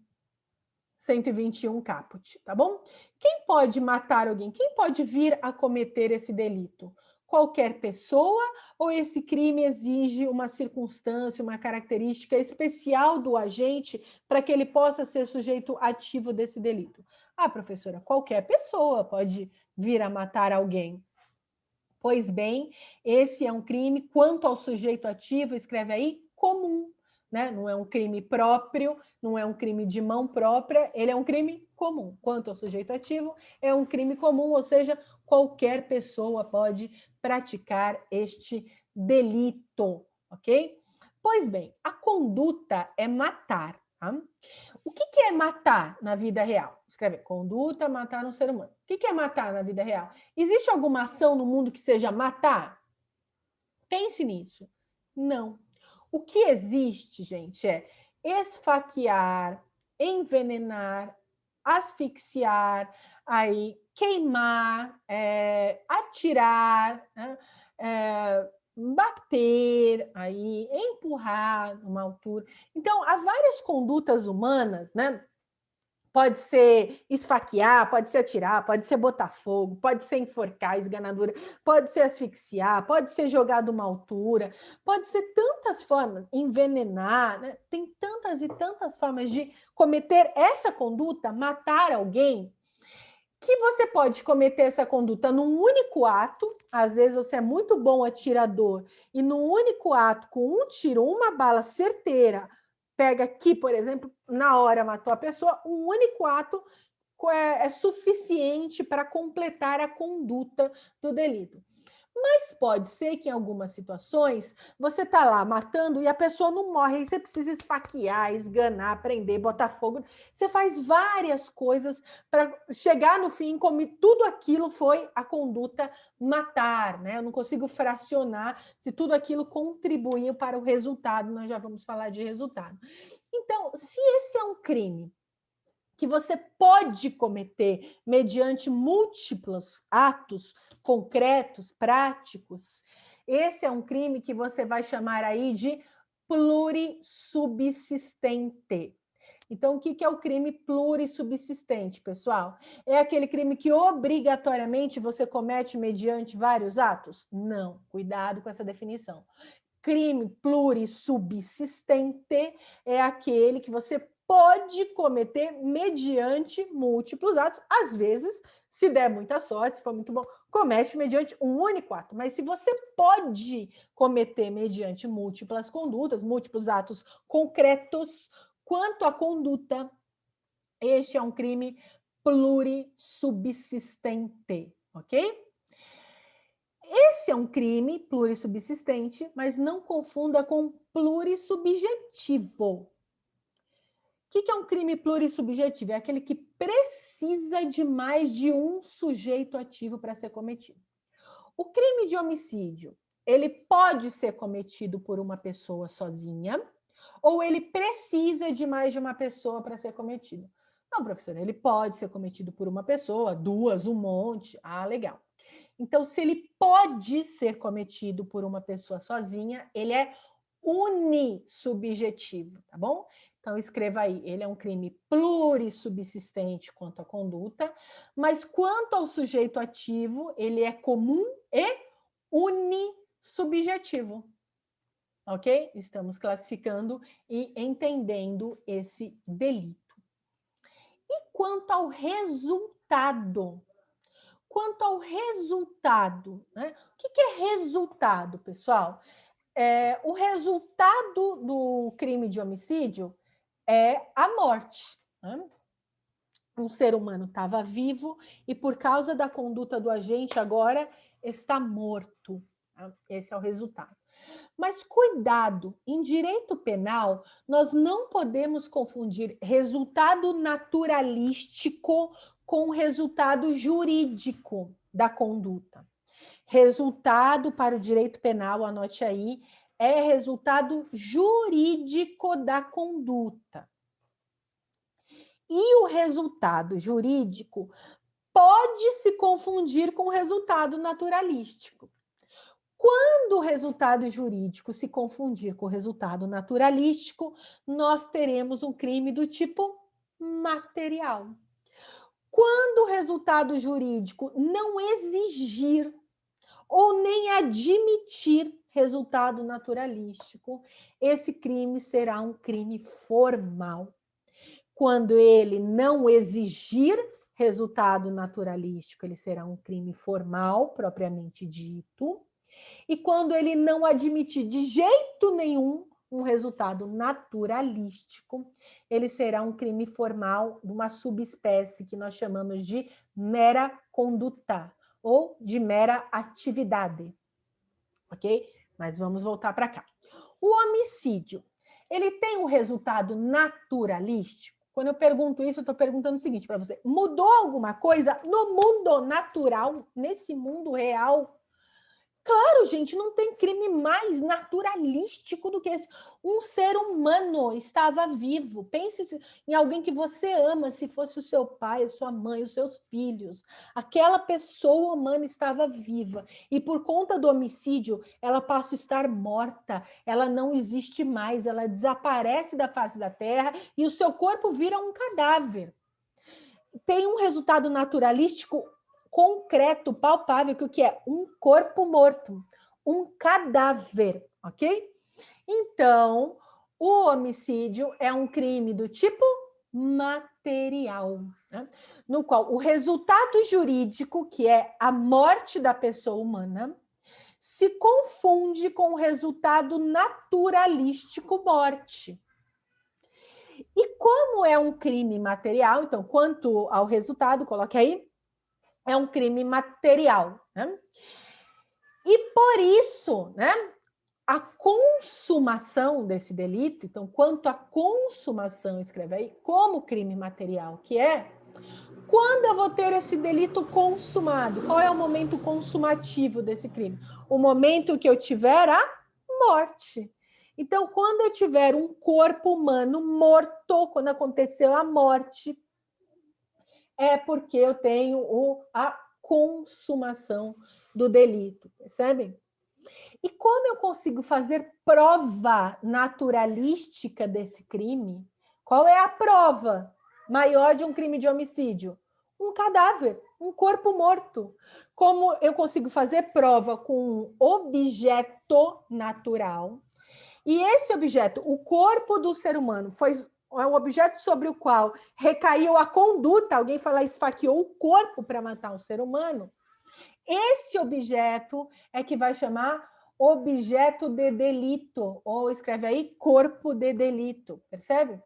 121 caput, tá bom? Quem pode matar alguém? Quem pode vir a cometer esse delito? Qualquer pessoa ou esse crime exige uma circunstância, uma característica especial do agente para que ele possa ser sujeito ativo desse delito? Ah, professora, qualquer pessoa pode vir a matar alguém. Pois bem, esse é um crime, quanto ao sujeito ativo, escreve aí, comum, né? Não é um crime próprio, não é um crime de mão própria, ele é um crime comum. Quanto ao sujeito ativo, é um crime comum, ou seja, qualquer pessoa pode praticar este delito, ok? Pois bem, a conduta é matar, tá? O que é matar na vida real? Escreve, conduta, matar um ser humano. O que é matar na vida real? Existe alguma ação no mundo que seja matar? Pense nisso. Não. O que existe, gente, é esfaquear, envenenar, asfixiar, aí, queimar, atirar, né? Bater, aí, empurrar numa altura. Então, há várias condutas humanas, né? Pode ser esfaquear, pode ser atirar, pode ser botar fogo, pode ser enforcar, esganadura, pode ser asfixiar, pode ser jogar de uma altura, pode ser tantas formas, envenenar, né? Tem tantas e tantas formas de cometer essa conduta, matar alguém, que você pode cometer essa conduta num único ato, às vezes você é muito bom atirador, e num único ato, com um tiro, uma bala certeira, pega aqui, por exemplo, na hora matou a pessoa, um único ato é suficiente para completar a conduta do delito. Mas pode ser que em algumas situações você está lá matando e a pessoa não morre, aí você precisa esfaquear, esganar, prender, botar fogo. Você faz várias coisas para chegar no fim como tudo aquilo foi a conduta matar, né? Eu não consigo fracionar se tudo aquilo contribuiu para o resultado, nós já vamos falar de resultado. Então, se esse é um crime que você pode cometer mediante múltiplos atos concretos, práticos, esse é um crime que você vai chamar aí de plurissubsistente. Então, o que é o crime plurissubsistente, pessoal? É aquele crime que obrigatoriamente você comete mediante vários atos? Não, cuidado com essa definição. Crime plurissubsistente é aquele que você pode cometer mediante múltiplos atos. Às vezes, se der muita sorte, se for muito bom, comete mediante um único ato. Mas se você pode cometer mediante múltiplas condutas, múltiplos atos concretos, quanto à conduta, este é um crime plurissubsistente, ok? Esse é um crime plurissubsistente, mas não confunda com plurissubjetivo. O que é um crime plurissubjetivo? É aquele que precisa de mais de um sujeito ativo para ser cometido. O crime de homicídio, ele pode ser cometido por uma pessoa sozinha, ou ele precisa de mais de uma pessoa para ser cometido? Não, professor, ele pode ser cometido por uma pessoa, duas, um monte. Ah, legal. Então, se ele pode ser cometido por uma pessoa sozinha, ele é unissubjetivo, tá bom? Então, escreva aí, ele é um crime plurissubsistente quanto à conduta, mas quanto ao sujeito ativo, ele é comum e unissubjetivo. Ok? Estamos classificando e entendendo esse delito. E quanto ao resultado? Quanto ao resultado, né? O que é resultado, pessoal? O resultado do crime de homicídio é a morte. Né? Um ser humano estava vivo e, por causa da conduta do agente, agora está morto. Esse é o resultado. Mas cuidado, em direito penal, nós não podemos confundir resultado naturalístico com resultado jurídico da conduta. Resultado para o direito penal, anote aí, é resultado jurídico da conduta. E o resultado jurídico pode se confundir com o resultado naturalístico. Quando o resultado jurídico se confundir com o resultado naturalístico, nós teremos um crime do tipo material. Quando o resultado jurídico não exigir ou nem admitir resultado naturalístico, esse crime será um crime formal. Quando ele não exigir resultado naturalístico, ele será um crime formal, propriamente dito. E quando ele não admitir de jeito nenhum um resultado naturalístico, ele será um crime formal de uma subespécie que nós chamamos de mera conduta ou de mera atividade. Ok? Mas vamos voltar para cá. O homicídio, ele tem um resultado naturalístico? Quando eu pergunto isso, eu estou perguntando o seguinte para você: mudou alguma coisa no mundo natural, nesse mundo real? Claro, gente, não tem crime mais naturalístico do que esse. Um ser humano estava vivo. Pense em alguém que você ama, se fosse o seu pai, a sua mãe, os seus filhos. Aquela pessoa humana estava viva. E por conta do homicídio, ela passa a estar morta. Ela não existe mais. Ela desaparece da face da terra e o seu corpo vira um cadáver. Tem um resultado naturalístico concreto, palpável, que o que é? Um corpo morto, um cadáver, ok? Então, o homicídio é um crime do tipo material, né? No qual o resultado jurídico, que é a morte da pessoa humana, se confunde com o resultado naturalístico morte. E como é um crime material, então, quanto ao resultado, coloque aí, é um crime material, né? E por isso, né, a consumação desse delito, então, quanto à consumação, escreve aí, como crime material, que é quando eu vou ter esse delito consumado? Qual é o momento consumativo desse crime? O momento que eu tiver a morte. Então, quando eu tiver um corpo humano morto, quando aconteceu a morte, é porque eu tenho a consumação do delito, percebem? E como eu consigo fazer prova naturalística desse crime? Qual é a prova maior de um crime de homicídio? Um cadáver, um corpo morto. Como eu consigo fazer prova com um objeto natural? E esse objeto, o corpo do ser humano, é um objeto sobre o qual recaiu a conduta, alguém foi lá e esfaqueou o corpo para matar um ser humano. Esse objeto é que vai chamar objeto de delito, ou escreve aí corpo de delito, percebe?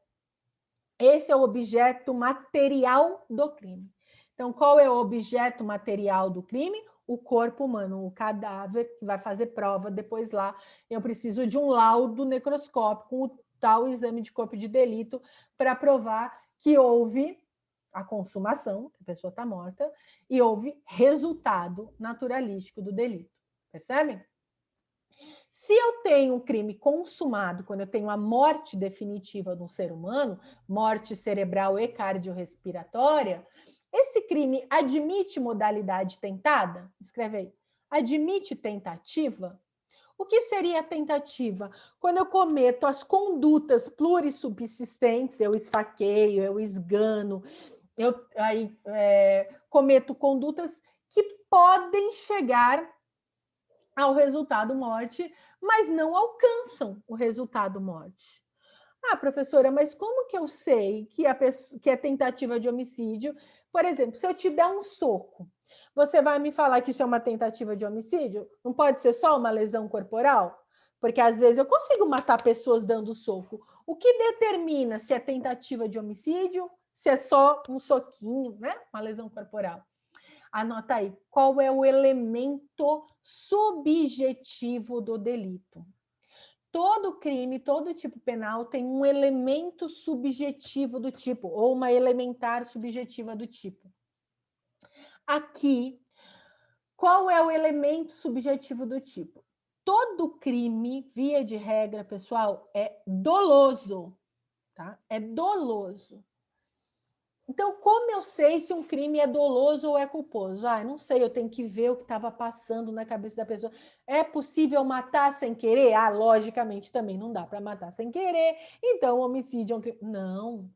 Esse é o objeto material do crime. Então, qual é o objeto material do crime? o corpo humano, o cadáver, que vai fazer prova depois lá. Eu preciso de um laudo necroscópico, o tal exame de corpo de delito, para provar que houve a consumação, que a pessoa está morta, e houve resultado naturalístico do delito. Percebem? Se eu tenho um crime consumado, quando eu tenho a morte definitiva de um ser humano, morte cerebral e cardiorrespiratória, esse crime admite modalidade tentada? Escreve aí. Admite tentativa? O que seria a tentativa? Quando eu cometo as condutas plurissubsistentes, eu esfaqueio, eu esgano, cometo condutas que podem chegar ao resultado morte, mas não alcançam o resultado morte. Ah, professora, mas como que eu sei que é tentativa de homicídio? Por exemplo, se eu te der um soco, você vai me falar que isso é uma tentativa de homicídio? Não pode ser só uma lesão corporal? Porque às vezes eu consigo matar pessoas dando soco. O que determina se é tentativa de homicídio, se é só um soquinho, né? Uma lesão corporal? Anota aí, qual é o elemento subjetivo do delito? Todo crime, todo tipo penal tem um elemento subjetivo do tipo, ou uma elementar subjetiva do tipo. Aqui, qual é o elemento subjetivo do tipo? Todo crime, via de regra, pessoal, é doloso, tá? É doloso. Então, como eu sei se um crime é doloso ou é culposo? Ah, não sei, eu tenho que ver o que estava passando na cabeça da pessoa. É possível matar sem querer? Ah, logicamente também não dá para matar sem querer. Então, homicídio é um crime. Não,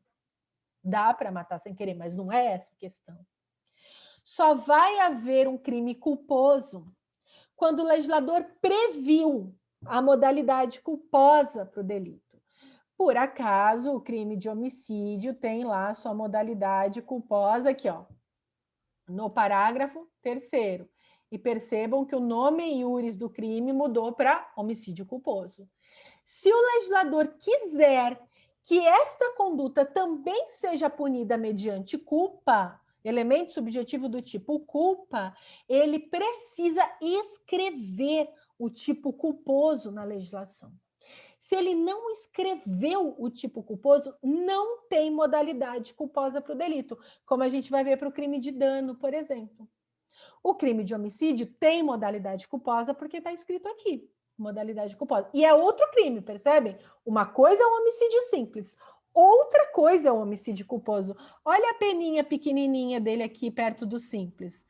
dá para matar sem querer, mas não é essa a questão. Só vai haver um crime culposo quando o legislador previu a modalidade culposa para o delito. Por acaso, o crime de homicídio tem lá sua modalidade culposa aqui, ó, no parágrafo 3º. E percebam que o nome iuris do crime mudou para homicídio culposo. Se o legislador quiser que esta conduta também seja punida mediante culpa, elemento subjetivo do tipo culpa, ele precisa escrever o tipo culposo na legislação. Se ele não escreveu o tipo culposo, não tem modalidade culposa para o delito, como a gente vai ver para o crime de dano, por exemplo. O crime de homicídio tem modalidade culposa porque está escrito aqui, modalidade culposa. E é outro crime, percebem? Uma coisa é o homicídio simples, outra coisa é o homicídio culposo. Olha a peninha pequenininha dele aqui perto do simples.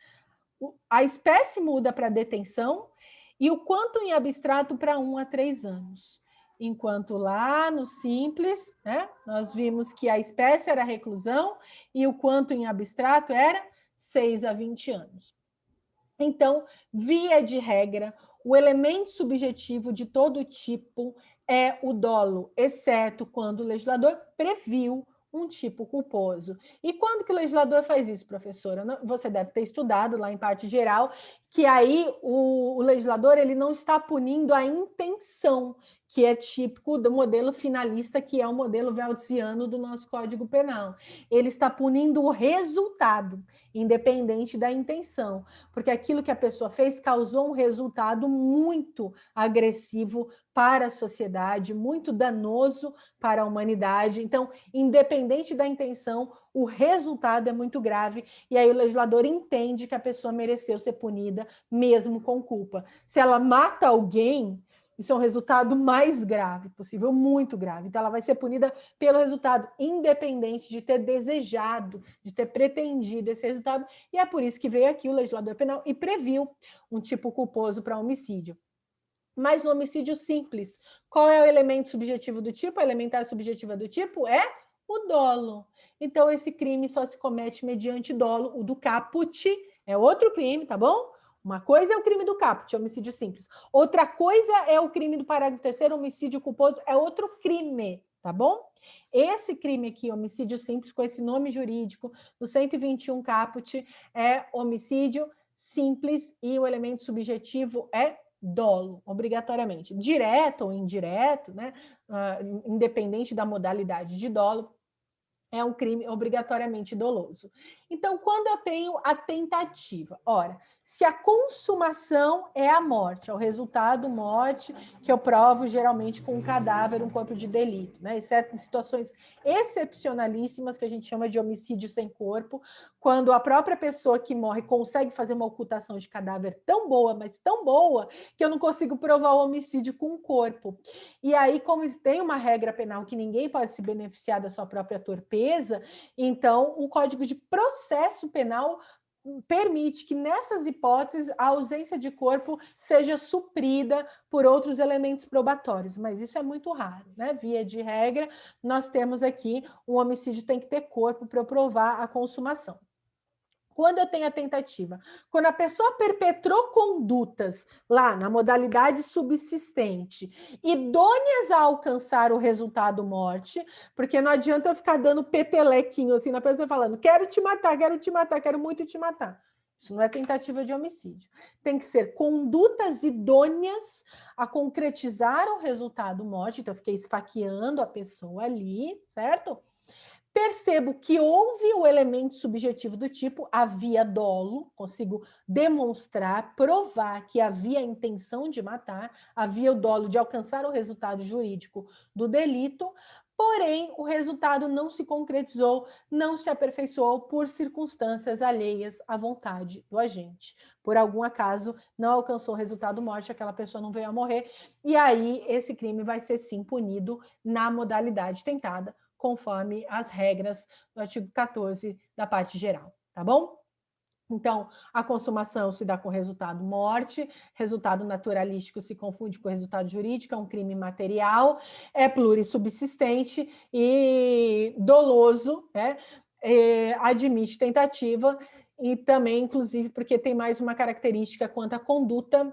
A espécie muda para detenção e o quanto em abstrato para 1 a 3 anos. Enquanto lá no simples, né, nós vimos que a espécie era reclusão e o quanto em abstrato era 6 a 20 anos. Então, via de regra, o elemento subjetivo de todo tipo é o dolo, exceto quando o legislador previu um tipo culposo. E quando que o legislador faz isso, professora? Você deve ter estudado lá em parte geral, que aí o legislador ele não está punindo a intenção, que é típico do modelo finalista, que é o modelo veltziano do nosso Código Penal. Ele está punindo o resultado, independente da intenção, porque aquilo que a pessoa fez causou um resultado muito agressivo para a sociedade, muito danoso para a humanidade. Então, independente da intenção, o resultado é muito grave, e aí o legislador entende que a pessoa mereceu ser punida, mesmo com culpa. Se ela mata alguém, isso é um resultado mais grave possível, muito grave. Então, ela vai ser punida pelo resultado, independente de ter desejado, de ter pretendido esse resultado. E é por isso que veio aqui o legislador penal e previu um tipo culposo para homicídio. Mas no homicídio simples, qual é o elemento subjetivo do tipo? A elementar subjetiva do tipo é o dolo. Então, esse crime só se comete mediante dolo. O do caput é outro crime, tá bom? Uma coisa é o crime do caput, homicídio simples. Outra coisa é o crime do parágrafo 3º, homicídio culposo, é outro crime, tá bom? Esse crime aqui, homicídio simples, com esse nome jurídico, do 121 caput, é homicídio simples e o elemento subjetivo é dolo, obrigatoriamente. Direto ou indireto, né? Independente da modalidade de dolo, é um crime obrigatoriamente doloso. Então, quando eu tenho a tentativa, ora, se a consumação é a morte, é o resultado morte que eu provo geralmente com um cadáver, um corpo de delito, né? Exceto em situações excepcionalíssimas que a gente chama de homicídio sem corpo, quando a própria pessoa que morre consegue fazer uma ocultação de cadáver tão boa, mas tão boa, que eu não consigo provar o homicídio com o corpo. E aí, como tem uma regra penal que ninguém pode se beneficiar da sua própria torpeza, então o Código de Processo Penal permite que, nessas hipóteses, a ausência de corpo seja suprida por outros elementos probatórios, mas isso é muito raro, né? Via de regra, nós temos aqui um homicídio tem que ter corpo para provar a consumação. Quando eu tenho a tentativa, quando a pessoa perpetrou condutas lá na modalidade subsistente, idôneas a alcançar o resultado morte, porque não adianta eu ficar dando petelequinho assim na pessoa falando, quero te matar, quero muito te matar. Isso não é tentativa de homicídio. Tem que ser condutas idôneas a concretizar o resultado morte. Então, eu fiquei esfaqueando a pessoa ali, certo? Percebo que houve o elemento subjetivo do tipo havia dolo, consigo demonstrar, provar que havia a intenção de matar, havia o dolo de alcançar o resultado jurídico do delito, porém o resultado não se concretizou, não se aperfeiçoou por circunstâncias alheias à vontade do agente. Por algum acaso, não alcançou o resultado morte, aquela pessoa não veio a morrer, e aí esse crime vai ser sim punido na modalidade tentada, conforme as regras do artigo 14 da parte geral, tá bom? Então, a consumação se dá com resultado morte, resultado naturalístico se confunde com resultado jurídico, é um crime material, é plurissubsistente e doloso, né? Admite tentativa e também, inclusive, porque tem mais uma característica quanto à conduta.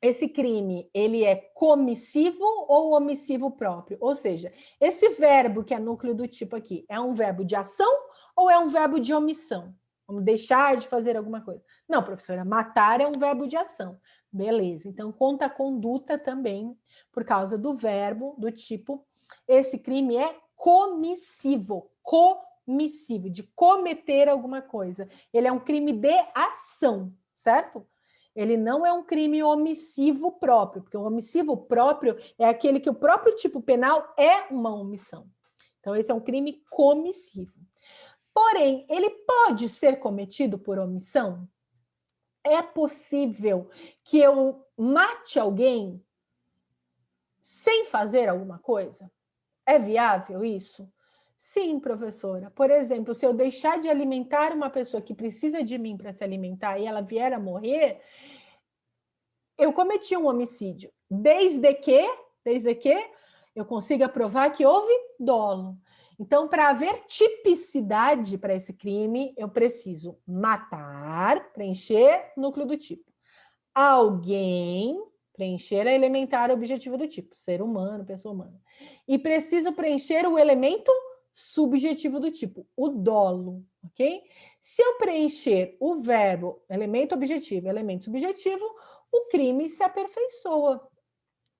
Esse crime, ele é comissivo ou omissivo próprio? Ou seja, esse verbo que é núcleo do tipo aqui, é um verbo de ação ou é um verbo de omissão? Vamos deixar de fazer alguma coisa. Não, professora, matar é um verbo de ação. Beleza, então conta a conduta também, por causa do verbo, do tipo. Esse crime é comissivo, de cometer alguma coisa. Ele é um crime de ação, certo? Ele não é um crime omissivo próprio, porque o omissivo próprio é aquele que o próprio tipo penal é uma omissão. Então, esse é um crime comissivo. Porém, ele pode ser cometido por omissão? É possível que eu mate alguém sem fazer alguma coisa? É viável isso? Sim, professora. Por exemplo, se eu deixar de alimentar uma pessoa que precisa de mim para se alimentar e ela vier a morrer, eu cometi um homicídio, desde que eu consiga provar que houve dolo. Então, para haver tipicidade para esse crime, eu preciso matar, preencher núcleo do tipo. Alguém, preencher a elementar objetivo do tipo, ser humano, pessoa humana. E preciso preencher o elemento subjetivo do tipo, o dolo, ok? Se eu preencher o verbo, elemento objetivo, elemento subjetivo, o crime se aperfeiçoa.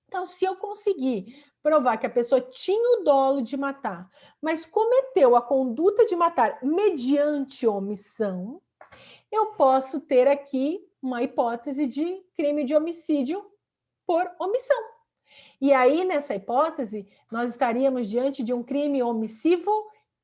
Então, se eu conseguir provar que a pessoa tinha o dolo de matar, mas cometeu a conduta de matar mediante omissão, eu posso ter aqui uma hipótese de crime de homicídio por omissão. E aí, nessa hipótese, nós estaríamos diante de um crime omissivo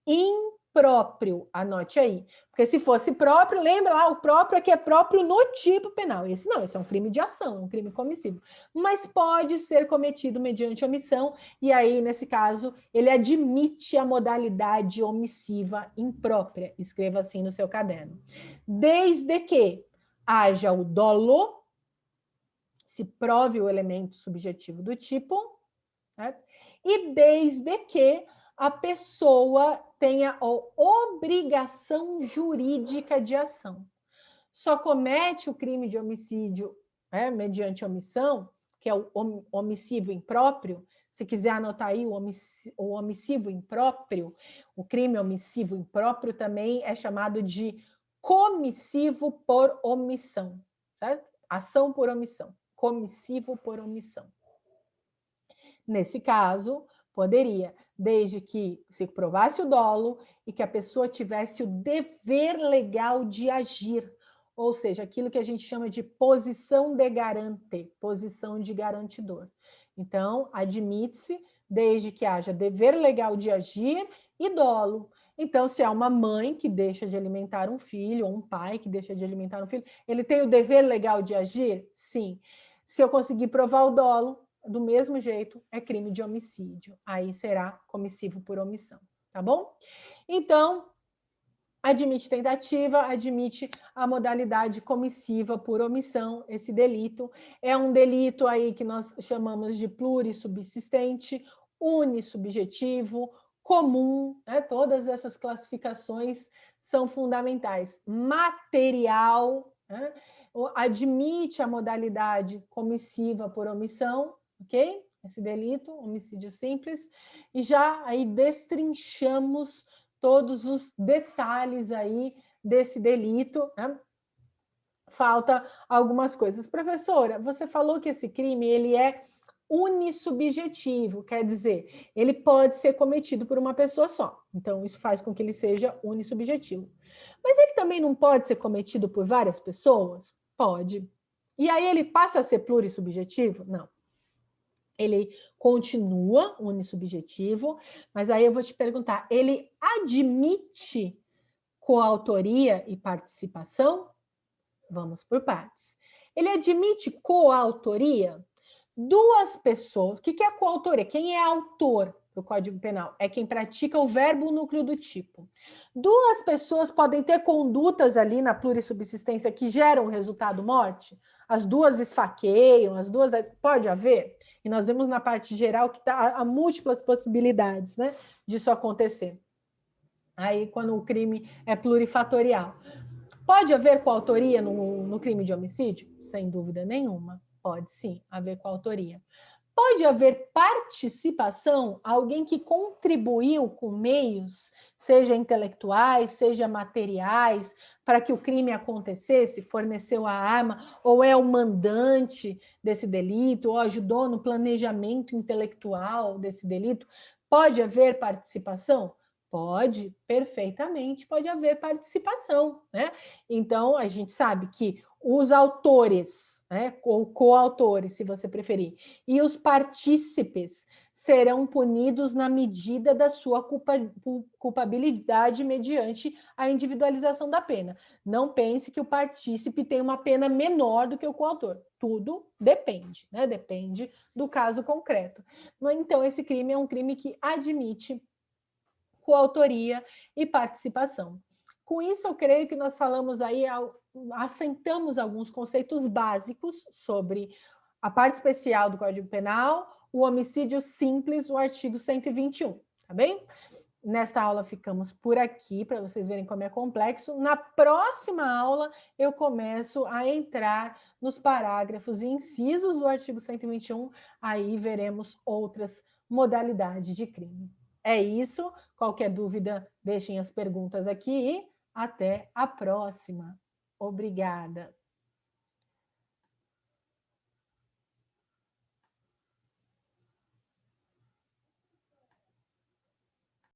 impróprio. Anote aí. Porque se fosse próprio, lembra lá, o próprio é que é próprio no tipo penal. Esse não, esse é um crime de ação, é um crime comissivo. Mas pode ser cometido mediante omissão, e aí, nesse caso, ele admite a modalidade omissiva imprópria. Escreva assim no seu caderno. Desde que haja o dolo, se prove o elemento subjetivo do tipo, certo? E desde que a pessoa tenha a obrigação jurídica de ação. Só comete o crime de homicídio mediante omissão, que é o omissivo impróprio. Se quiser anotar aí o omissivo impróprio, o crime omissivo impróprio também é chamado de comissivo por omissão, certo? Ação por omissão, comissivo por omissão. Nesse caso, Poderia, desde que se provasse o dolo e que a pessoa tivesse o dever legal de agir, ou seja, aquilo que a gente chama de posição de garante, posição de garantidor. Então, admite-se desde que haja dever legal de agir e dolo. Então, se há uma mãe que deixa de alimentar um filho, ou um pai que deixa de alimentar um filho, ele tem o dever legal de agir? Sim. Se eu conseguir provar o dolo, do mesmo jeito, é crime de homicídio. Aí será comissivo por omissão, tá bom? Então, admite tentativa, admite a modalidade comissiva por omissão, esse delito. É um delito aí que nós chamamos de plurissubsistente, unissubjetivo, comum, né? Todas essas classificações são fundamentais. Material, né? Admite a modalidade comissiva por omissão, ok? Esse delito, homicídio simples, e já aí destrinchamos todos os detalhes aí desse delito, né? Falta algumas coisas. Professora, você falou que esse crime ele é unissubjetivo, quer dizer, ele pode ser cometido por uma pessoa só. Então, isso faz com que ele seja unissubjetivo. Mas ele também não pode ser cometido por várias pessoas? Pode. E aí ele passa a ser plurissubjetivo? Não. Ele continua unissubjetivo, mas aí eu vou te perguntar, ele admite coautoria e participação? Vamos por partes. Ele admite coautoria? Duas pessoas. O que é coautoria? Quem é autor do Código Penal? É quem pratica o verbo núcleo do tipo. Duas pessoas podem ter condutas ali na plurissubsistência que geram o resultado morte? As duas esfaqueiam, as duas... Pode haver? E nós vemos na parte geral que há múltiplas possibilidades, né, disso acontecer. Aí, quando o crime é plurifatorial. Pode haver coautoria no crime de homicídio? Sem dúvida nenhuma. Pode sim haver coautoria. Pode haver participação, alguém que contribuiu com meios, seja intelectuais, seja materiais, para que o crime acontecesse, forneceu a arma, ou é o mandante desse delito, ou ajudou no planejamento intelectual desse delito. Pode haver participação? Pode, perfeitamente, pode haver participação, né? Então, a gente sabe que os autores, né, ou coautores, se você preferir, e os partícipes serão punidos na medida da sua culpabilidade mediante a individualização da pena. Não pense que o partícipe tem uma pena menor do que o coautor. Tudo depende, né? Depende do caso concreto. Então, esse crime é um crime que admite coautoria e participação. Com isso, eu creio que nós falamos aí, assentamos alguns conceitos básicos sobre a parte especial do Código Penal, o homicídio simples, o artigo 121, tá bem? Nesta aula ficamos por aqui, para vocês verem como é complexo. Na próxima aula, eu começo a entrar nos parágrafos e incisos do artigo 121, aí veremos outras modalidades de crime. É isso. Qualquer dúvida, deixem as perguntas aqui e até a próxima. Obrigada.